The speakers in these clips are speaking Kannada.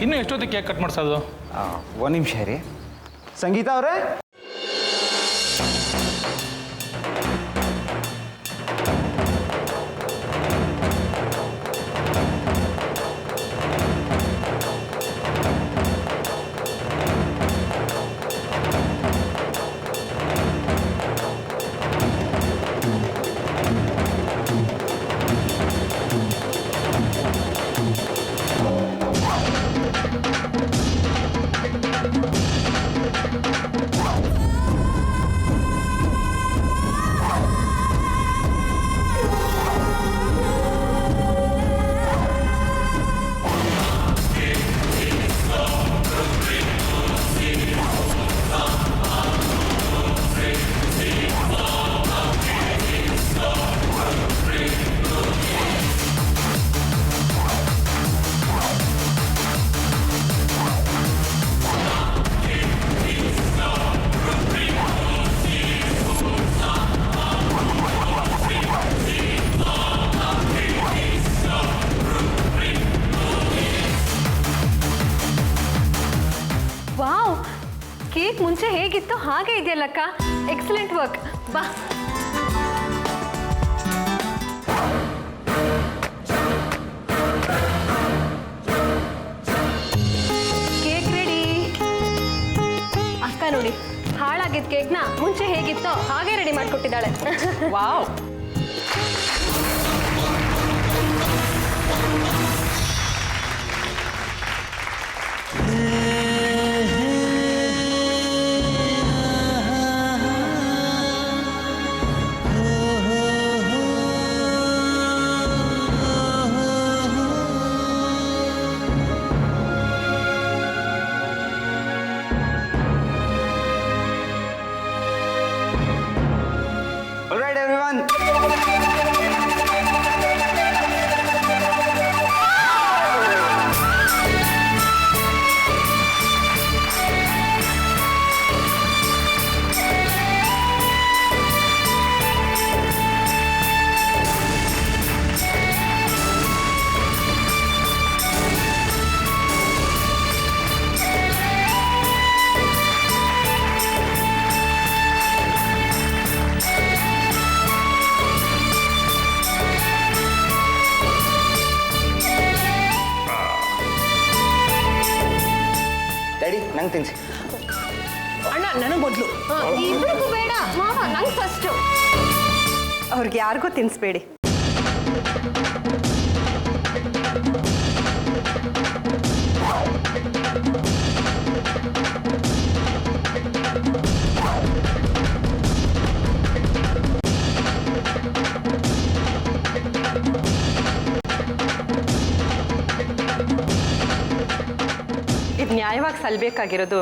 ಇನ್ನೂ ಎಷ್ಟೊತ್ತಿಗೆ ಕೇಕ್ ಕಟ್ ಮಾಡಿಸೋದು? ಒಂದು ನಿಮಿಷ ರೀ. ಸಂಗೀತ ಅವರೇ, ಕೇಕ್ ಮುಂಚೆ ಹೇಗಿತ್ತು ಹಾಗೆ ಇದೆಯಲ್ಲಕ್ಕ. Excellent work. ಬಾ. Cake ready. ಅಕ್ಕ ನೋಡಿ, ಹಾಳಾಗಿದ್ದ ಕೇಕ್ನ ಮುಂಚೆ ಹೇಗಿತ್ತೋ ಹಾಗೆ ರೆಡಿ ಮಾಡಿಕೊಟ್ಟಿದ್ದಾಳೆ. Wow. All right, everyone. Daddy, ನಂಗೆ ತಿನ್ಸಿ. ಅಣ್ಣ, ನನಗೆ ಮೊದಲು. ಇಬ್ಬರಿಗೂ ಬೇಡ ಮಾವ, ನಂಗೆ ಫಸ್ಟು. ಅವ್ರಿಗೆ ಯಾರಿಗೂ ತಿನ್ನಿಸ್ಬೇಡಿ. ಇದು ನ್ಯಾಯವಾಗಿ ಸಲ್ಲಬೇಕಾಗಿರೋದು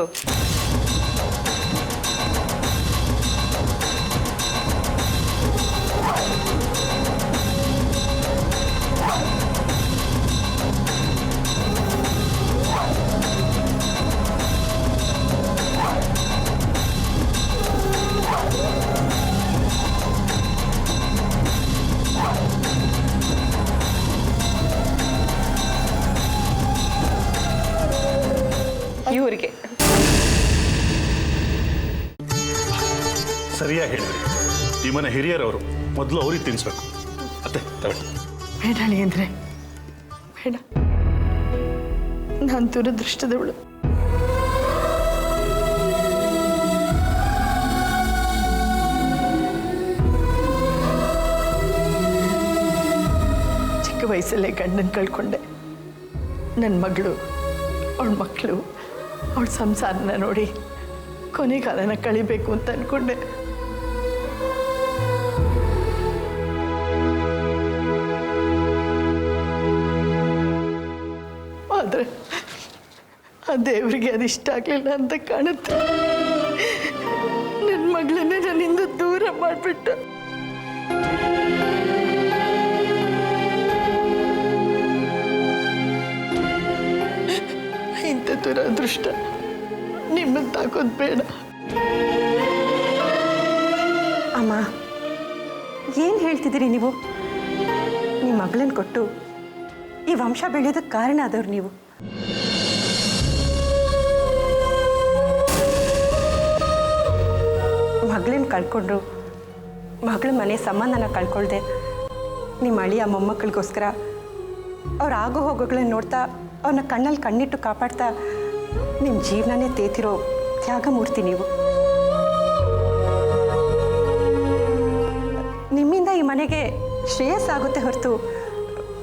ಇವರಿಗೆ. ಸರಿಯಾಗಿ ಹೇಳಿದ್ರಿ. ಈ ಮನೆ ಹಿರಿಯರವರು, ಮೊದಲು ಅವ್ರಿಗೆ ತಿನ್ನಿಸ್ಬೇಕು. ಅತ್ತೆ ತಗೊಳ್ಳಿ. ಬೇಡಳಿ ಅಂದರೆ ಬೇಡ. ನಾನು ದುರದೃಷ್ಟದವಳು. ಚಿಕ್ಕ ವಯಸ್ಸಲ್ಲೇ ಗಂಡನ ಕಳ್ಕೊಂಡೆ. ನನ್ನ ಮಗಳು, ಅವಳ ಮಕ್ಕಳು, ಅವಳ ಸಂಸಾರನ ನೋಡಿ ಕೊನೆಗಾಲನ ಕಳಿಬೇಕು ಅಂತ ಅಂದ್ಕೊಂಡೆ. ಆದರೆ ಆ ದೇವರಿಗೆ ಅದಿಷ್ಟ ಆಗಲಿಲ್ಲ ಅಂತ ಕಾಣುತ್ತೆ. ನನ್ನ ಮಗಳನ್ನೇ ನನ್ನಿಂದ ದೂರ ಮಾಡಿಬಿಟ್ಟ. ಇಂಥ ದುರದೃಷ್ಟ ನಿಮ್ಮನ್ನು ತಾಕೋದು ಬೇಡ. ಅಮ್ಮ, ಏನು ಹೇಳ್ತಿದ್ದೀರಿ ನೀವು? ನಿಮ್ಮ ಮಗಳನ್ನ ಕೊಟ್ಟು ಈ ವಂಶ ಬೆಳೆಯೋದಕ್ಕೆ ಕಾರಣ ಆದವ್ರು ನೀವು. ಮಗಳನ್ನ ಕಳ್ಕೊಂಡ್ರು, ಮಗಳ ಮನೆ ಸಂಬಂಧನ ಕಳ್ಕೊಳ್ದೆ ನಿಮ್ಮ ಅಳಿಯ ಮೊಮ್ಮಕ್ಕಳಿಗೋಸ್ಕರ ಅವ್ರ ಆಗೋ ಹೋಗೋಗಳನ್ನ ನೋಡ್ತಾ ಅವ್ರನ್ನ ಕಣ್ಣಲ್ಲಿ ಕಣ್ಣಿಟ್ಟು ಕಾಪಾಡ್ತಾ ನಿಮ್ಮ ಜೀವನನೇ ತೇತಿರೋ ತ್ಯಾಗಮೂರ್ತಿ ನೀವು. ನಿಮ್ಮಿಂದ ಈ ಮನೆಗೆ ಶ್ರೇಯಸ್ಸಾಗುತ್ತೆ ಹೊರತು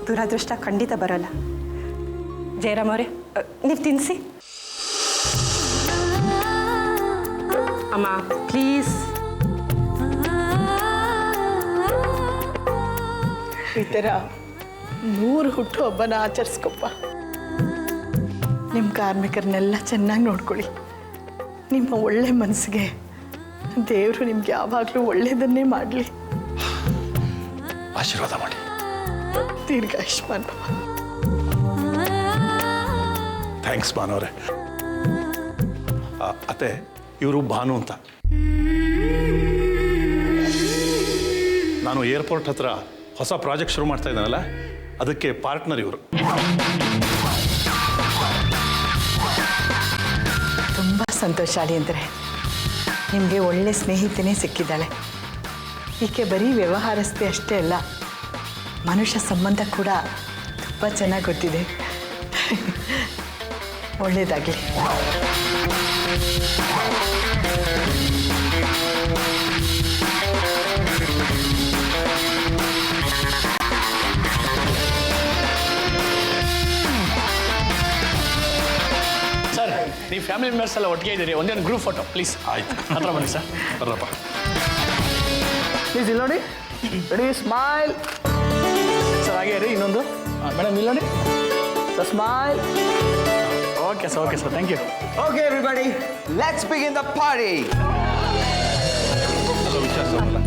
ದುರದೃಷ್ಟ ಖಂಡಿತ ಬರೋಲ್ಲ. ಜಯರಾಮ್ ಅವರೇ, ನೀವು ತಿನ್ನಿಸಿ. ಅಮ್ಮ ಪ್ಲೀಸ್. ಈ ಥರ 100 ಹುಟ್ಟುಹಬ್ಬನ ಆಚರಿಸ್ಕೊಪ್ಪ. ನಿಮ್ಮ ಕಾರ್ಮಿಕರನ್ನೆಲ್ಲ ಚೆನ್ನಾಗಿ ನೋಡ್ಕೊಳ್ಳಿ. ನಿಮ್ಮ ಒಳ್ಳೆ ಮನಸ್ಸಿಗೆ ದೇವರು ನಿಮ್ಗೆ ಯಾವಾಗಲೂ ಒಳ್ಳೆಯದನ್ನೇ ಮಾಡಲಿ. ಆಶೀರ್ವಾದ ಮಾಡಿ. ದೀರ್ಘಾಯುಷ್ಮಾನ್. ಥ್ಯಾಂಕ್ಸ್ ಭಾನುವರೇ. ಅತ್ತೆ, ಇವರು ಭಾನು ಅಂತ. ನಾನು ಏರ್ಪೋರ್ಟ್ ಹತ್ರ ಹೊಸ ಪ್ರಾಜೆಕ್ಟ್ ಶುರು ಮಾಡ್ತಾ ಇದ್ದಾನಲ್ಲ, ಅದಕ್ಕೆ ಪಾರ್ಟ್ನರ್ ಇವರು. ತುಂಬ ಸಂತೋಷ ಅಂದರೆ ನಿಮಗೆ ಒಳ್ಳೆ ಸ್ನೇಹಿತನೇ ಸಿಕ್ಕಿದ್ದಾಳೆ. ಈಕೆ ಬರೀ ವ್ಯವಹಾರಸ್ಥೆ ಅಷ್ಟೇ ಅಲ್ಲ, ಮನುಷ್ಯ ಸಂಬಂಧ ಕೂಡ ತುಂಬ ಚೆನ್ನಾಗಿ ಗೊತ್ತಿದೆ. ಒಳ್ಳೆಯದಾಗಲಿ. ಸರ್, ನೀವು ಫ್ಯಾಮಿಲಿ ಮೆಂಬರ್ಸ್ ಎಲ್ಲ ಒಟ್ಟಿಗೆ ಇದ್ದೀರಿ, ಒಂದೇನು ಗ್ರೂಪ್ ಫೋಟೋ ಪ್ಲೀಸ್. ಆಯ್ತು, ಹತ್ರ ಬನ್ನಿ ಸರ್. ಬರ್ರಪ್ಪ. ಪ್ಲೀಸ್ ಇಲ್ಲಿ ನೋಡಿ. Ready, smile. ಸರ್ ಹಾಗೆ ರೀ. ಇನ್ನೊಂದು ಮೇಡಮ್ ಇಲ್ಲಿ ನೋಡಿ. Sir smile. Okay sir, okay sir, thank you. Okay, everybody, let's begin the party. ಅಲ್ಲ, ವಿಶ್ವಾಸ ಅಲ್ಲ.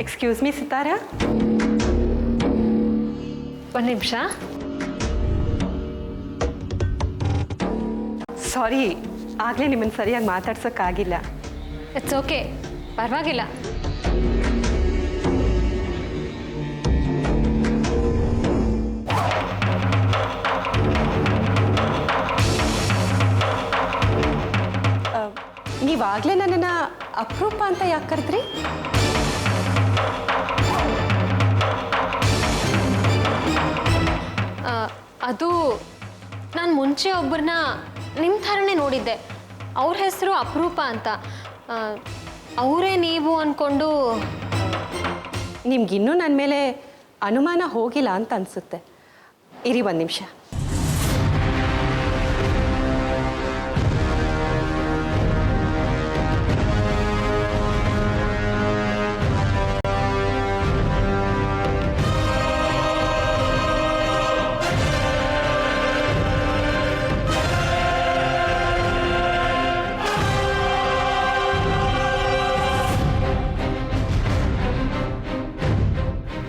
Excuse me Sitara. ಒಂದು ನಿಮಿಷ. ಸಾರಿ, ಆಗಲೇ ನಿಮ್ಮನ್ನು ಸರಿಯಾಗಿ ಮಾತಾಡ್ಸೋಕ್ಕಾಗಿಲ್ಲ. ಇಟ್ಸ್ ಓಕೆ, ಪರವಾಗಿಲ್ಲ. ನೀವಾಗಲೇ ನನ್ನನ್ನು ಅಪರೂಪ ಅಂತ ಯಾಕೆ ಕರೆದ್ರಿ? ಅದು ನಾನು ಮುಂಚೆ ಒಬ್ಬರನ್ನ ನಿಮ್ಮ ಥರನೇ ನೋಡಿದ್ದೆ. ಅವ್ರ ಹೆಸರು ಅಪರೂಪ ಅಂತ. ಅವರೇ ನೀವು ಅಂದ್ಕೊಂಡು. ನಿಮ್ಗಿನ್ನೂ ನನ್ನ ಮೇಲೆ ಅನುಮಾನ ಹೋಗಿಲ್ಲ ಅಂತ ಅನಿಸುತ್ತೆ. ಇರಿ ಒಂದು ನಿಮಿಷ.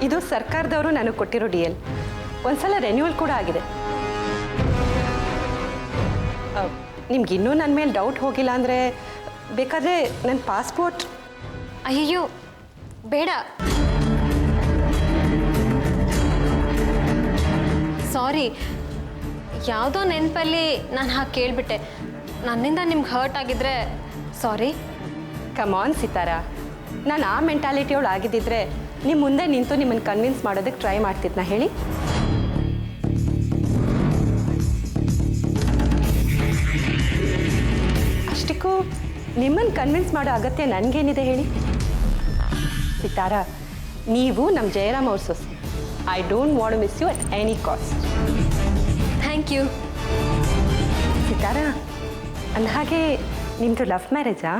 ಇದು ಸರ್ಕಾರದವರು ನನಗೆ ಕೊಟ್ಟಿರೋ DL. ಒಂದ್ಸಲ ರೆನ್ಯೂವಲ್ ಕೂಡ ಆಗಿದೆ. ನಿಮ್ಗೆ ಇನ್ನೂ ನನ್ನ ಮೇಲೆ ಡೌಟ್ ಹೋಗಿಲ್ಲ ಅಂದರೆ ಬೇಕಾದರೆ ನನ್ನ ಪಾಸ್ಪೋರ್ಟ್. ಅಯ್ಯೋ ಬೇಡ, ಸಾರಿ, ಯಾವುದೋ ನೆನಪಲ್ಲಿ ನಾನು ಹಾಗೆ ಕೇಳಿಬಿಟ್ಟೆ. ನನ್ನಿಂದ ನಿಮ್ಗೆ ಹರ್ಟ್ ಆಗಿದ್ರೆ ಸಾರಿ. ಕಮಾನ್ ಸಿತಾರಾ, ನಾನು ಆ ಮೆಂಟಾಲಿಟಿಯವಳು ಆಗಿದ್ದಿದ್ರೆ ನಿಮ್ಮ ಮುಂದೆ ನಿಂತು ನಿಮ್ಮನ್ನು ಕನ್ವಿನ್ಸ್ ಮಾಡೋದಕ್ಕೆ ಟ್ರೈ ಮಾಡ್ತಿದ್ನ ಹೇಳಿ. ಅಷ್ಟಕ್ಕೂ ನಿಮ್ಮನ್ನು ಕನ್ವಿನ್ಸ್ ಮಾಡೋ ಅಗತ್ಯ ನನಗೇನಿದೆ ಹೇಳಿ. ಸಿತಾರಾ, ನೀವು ನಮ್ಮ ಜಯರಾಮ್ ಅವ್ರ ಸೊಸೆ. I don't want to miss you at any cost. Thank you. Sitara, ಅಂದಹಾಗೆ ನಿಮ್ಮದು ಲವ್ ಮ್ಯಾರೇಜಾ?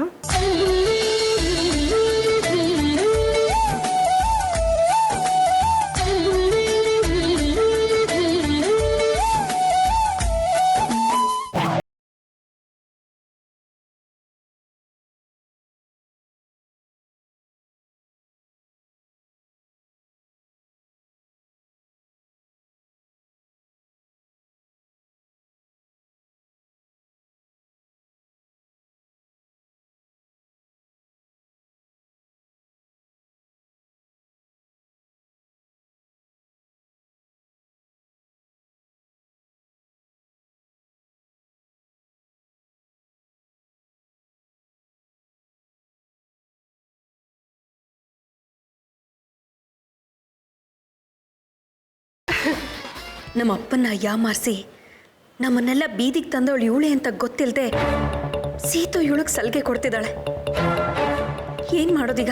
ನಮ್ಮ ಅಪ್ಪನ್ನ ಯಾಮಾರಿಸಿ ನಮ್ಮನ್ನೆಲ್ಲ ಬೀದಿಗೆ ತಂದವಳು ಇವಳೆ ಅಂತ ಗೊತ್ತಿಲ್ಲದೆ ಸೀತು ಇವಳಿಗೆ ಸಲಿಗೆ ಕೊಡ್ತಿದ್ದಾಳೆ. ಏನು ಮಾಡೋದೀಗ?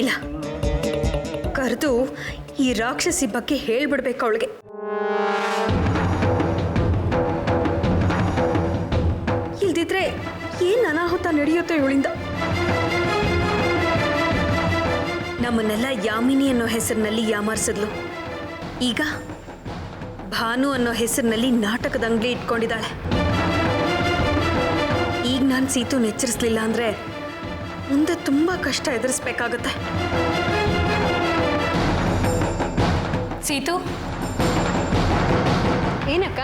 ಇಲ್ಲ, ಕರೆದು ಈ ರಾಕ್ಷಸಿ ಬಗ್ಗೆ ಹೇಳ್ಬಿಡ್ಬೇಕು ಅವಳಿಗೆ. ಇಲ್ದಿದ್ರೆ ಏನು ಅನಾಹುತ ನಡೆಯುತ್ತೋ ಇವಳಿಂದ. ನಮ್ಮನ್ನೆಲ್ಲ ಯಾಮಿನಿ ಅನ್ನೋ ಹೆಸರಿನಲ್ಲಿ ಯಾಮಾರಿಸಿದ್ಲು. ಈಗ ಭಾನು ಅನ್ನೋ ಹೆಸರಿನಲ್ಲಿ ನಾಟಕದ ಅಂಗಡಿ ಇಟ್ಕೊಂಡಿದ್ದಾಳೆ. ಈಗ ನಾನು ಸೀತು ಎಚ್ಚರಿಸಲಿಲ್ಲ ಅಂದರೆ ಮುಂದೆ ತುಂಬ ಕಷ್ಟ ಎದುರಿಸ್ಬೇಕಾಗತ್ತೆ. ಸೀತು, ಏನಕ್ಕ?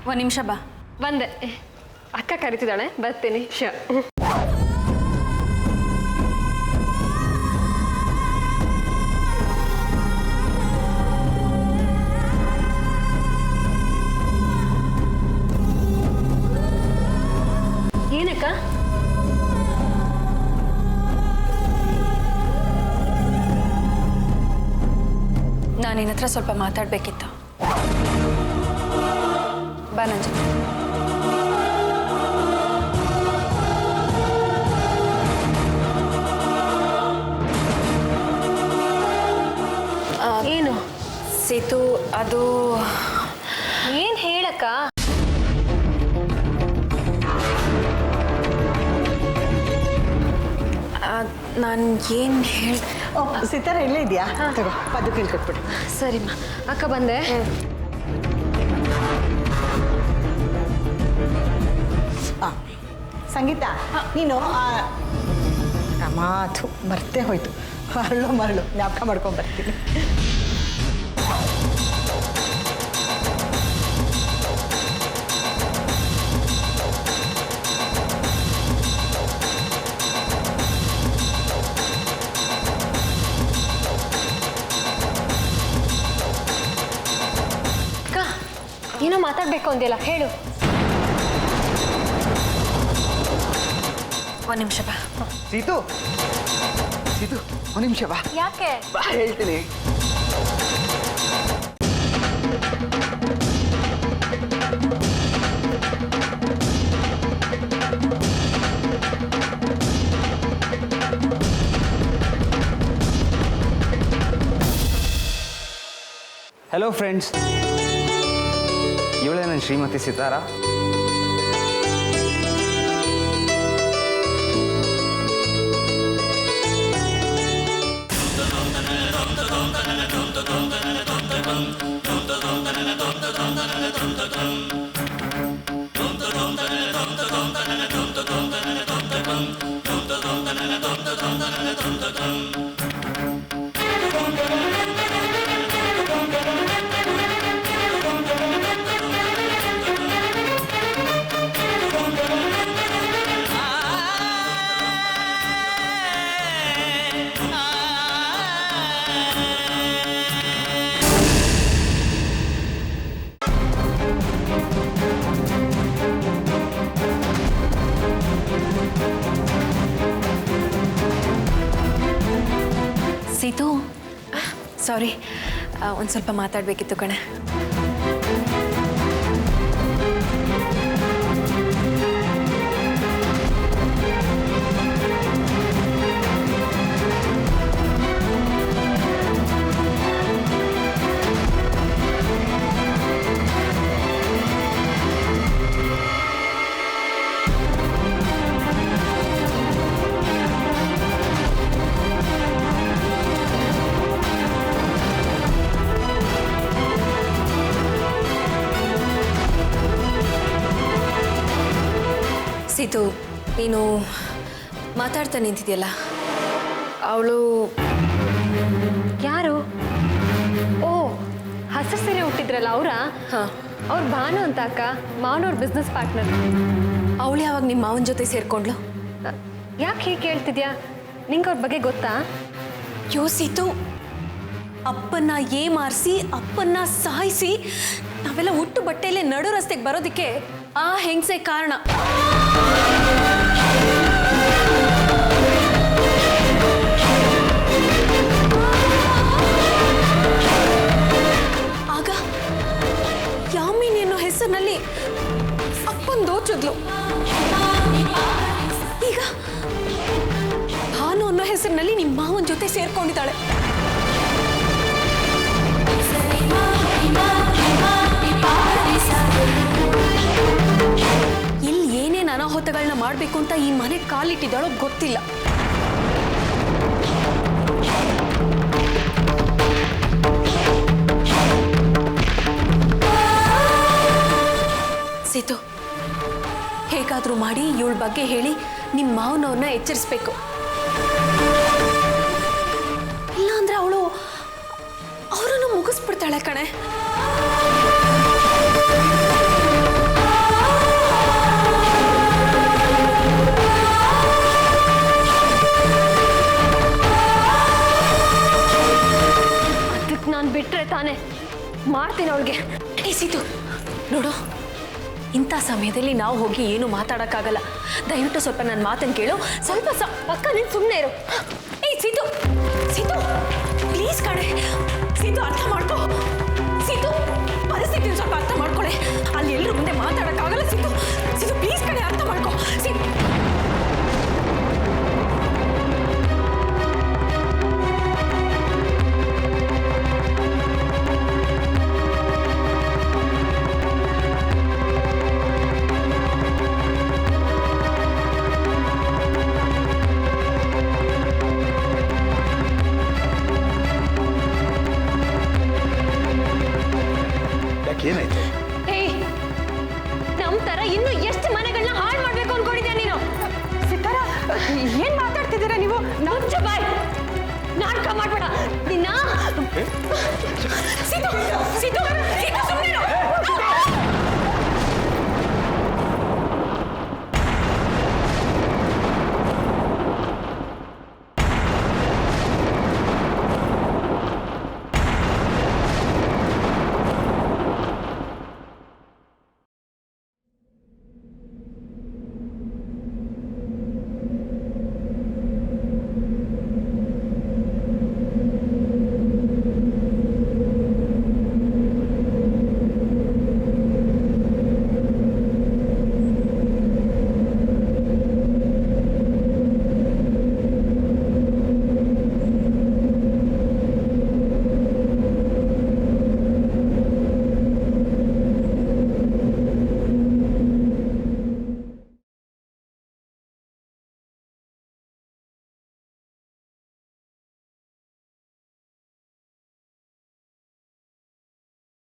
ಒಂದು ನಿಮಿಷ ಬಾ. ಬಂದೆ. ಅಕ್ಕ ಕರಿತಿದ್ದಾಳೆ, ಬರ್ತೀನಿ. ಏನಕ್ಕ? ನಾನು ನಿನ್ನ ಹತ್ರ ಸ್ವಲ್ಪ ಮಾತಾಡಬೇಕಿತ್ತು. ಬಾ ನನ್ನ ಜೊತೆ. ಏನು? ಸೀತು, ಅದು ಏನು ಹೇಳಕ್ಕ? ನಾನು ಏನು ಹೇಳಿ. ಸಿತಾರ ಇಲ್ಲೇ ಇದೆಯಾ? ತಗೋ, ಪದ್ದು ಕೇಳ್ಕೊಟ್ಬಿಡು. ಸರಿಮ್ಮ, ಅಕ್ಕ ಬಂದೆ. ಸಂಗೀತ, ನೀನು ಮಾತು ಮರ್ತೇ ಹೋಯ್ತು. ಮರಳು ಜ್ಞಾಪಕ ಮಾಡ್ಕೊಂಡು ಬರ್ತೀನಿ. ಏನೋ ಮಾತಾಡ್ಬೇಕು ಅಂದಿಲ್ಲ, ಹೇಳು. ಒಂದು ನಿಮಿಷ ಬಾ. ಸೀತು, ಸೀತು, ಒಂದು ನಿಮಿಷ ಬಾ. ಯಾಕೆ? ಬಾ, ಹೇಳ್ತೀನಿ. ಹಲೋ ಫ್ರೆಂಡ್ಸ್, ಇವಳೇ ನನ್ನ ಶ್ರೀಮತಿ ಸಿತಾರಾ. ಸಾರಿ, ಒಂದು ಸ್ವಲ್ಪ ಮಾತಾಡಬೇಕಿತ್ತು ಕಣೆ. ಸೀತು, ನೀನು ಮಾತಾಡ್ತಾ ನಿಂತಿದ್ಯಲ್ಲ, ಅವಳು ಯಾರು? ಓ, ಹಸಿರು ಸೀರೆ ಹುಟ್ಟಿದ್ರಲ್ಲ ಅವರಾ? ಹಾಂ, ಅವ್ರು ಭಾನು ಅಂತ ಅಕ್ಕ, ಮಾವನವ್ರ ಬಿಸ್ನೆಸ್ ಪಾರ್ಟ್ನರ್. ಅವಳು ಯಾವಾಗ ನಿಮ್ಮ ಮಾವನ ಜೊತೆ ಸೇರ್ಕೊಂಡ್ಲು? ಯಾಕೆ ಹೀಗೆ ಕೇಳ್ತಿದ್ಯಾ? ನಿಂಗೆ ಅವ್ರ ಬಗ್ಗೆ ಗೊತ್ತಾ? ಯೋಸಿತು, ಅಪ್ಪನ್ನ ಏಮಾರಿಸಿ ಅಪ್ಪನ್ನ ಸಾಯಿಸಿ ನಾವೆಲ್ಲ ಹುಟ್ಟು ಬಟ್ಟೆಯಲ್ಲೇ ನಡು ರಸ್ತೆಗೆ ಬರೋದಕ್ಕೆ ಆ ಹೆಂಗಸೆ ಕಾರಣ. ಆಗ ಯಾಮಿನಿ ಅನ್ನೋ ಹೆಸರಿನಲ್ಲಿ ಅಪ್ಪನ ದೋಚಿದ್ಲು. ಈಗ ಭಾನು ಅನ್ನೋ ಹೆಸರಿನಲ್ಲಿ ನಿಮ್ಮ ಮಾವನ ಜೊತೆ ಸೇರ್ಕೊಂಡಿದ್ದಾಳೆ. ಇಲ್ಲಿ ಏನೇನು ಅನಾಹುತಗಳನ್ನ ಮಾಡಬೇಕು ಅಂತ ಈ ಮನೆ ಕಾಲಿಟ್ಟಿದ್ದಾಳೋ ಗೊತ್ತಿಲ್ಲ. ಸೀತು, ಹೇಗಾದ್ರೂ ಮಾಡಿ ಇವಳ ಬಗ್ಗೆ ಹೇಳಿ ನಿಮ್ಮ ಮಾವನವ್ರನ್ನ ಎಚ್ಚರಿಸ್ಬೇಕು. ಇಲ್ಲಾಂದ್ರೆ ಅವರನ್ನು ಮುಗಿಸ್ಬಿಡ್ತಾಳೆ ಕಣೆ. ಅದಕ್ಕೆ ನಾನು ಬಿಟ್ಟರೆ ತಾನೇ ಮಾಡ್ತೀನಿ ಅವಳಿಗೆ. ಸೀತು ನೋಡು, ಇಂಥ ಸಮಯದಲ್ಲಿ ನಾವು ಹೋಗಿ ಏನು ಮಾತಾಡೋಕ್ಕಾಗಲ್ಲ. ದಯವಿಟ್ಟು ಸ್ವಲ್ಪ ನನ್ನ ಮಾತನ್ನು ಕೇಳು. ಸ್ವಲ್ಪ ಅಕ್ಕ, ನೀನು ಸುಮ್ಮನೆ ಇರು. ಸೀತು, ಸೀತು ಪ್ಲೀಸ್ ಕಣೆ. ಸೀತು, ಅರ್ಥ ಮಾಡ್ಕೋ. ಸೀತು, ಪರಿಸ್ಥಿತಿನ ಸ್ವಲ್ಪ ಅರ್ಥ ಮಾಡ್ಕೊಳ್ಳೆ. ಅಲ್ಲಿ ಎಲ್ಲರೂ ಮುಂದೆ ಮಾತಾಡೋಕ್ಕಾಗಲ್ಲ. ಸೀತು, ಸೀತು ಪ್ಲೀಸ್ ಕಣೆ, ಅರ್ಥ ಮಾಡ್ಕೋ. ಏನಾಯ್ತು? ನಮ್ಮ ತರ ಇನ್ನು ಎಷ್ಟು ಮನೆಗಳನ್ನ ಹಾಳು ಮಾಡ್ಬೇಕು ಅನ್ಕೊಂಡಿದ್ಯಾ ನೀನು? ಸಿತಾರ, ಏನ್ ಮಾತಾಡ್ತಿದ್ದೀರಾ ನೀವು? ನಾಟಕ ಮಾಡ್ಬೇಡ ನಿನ್ನ.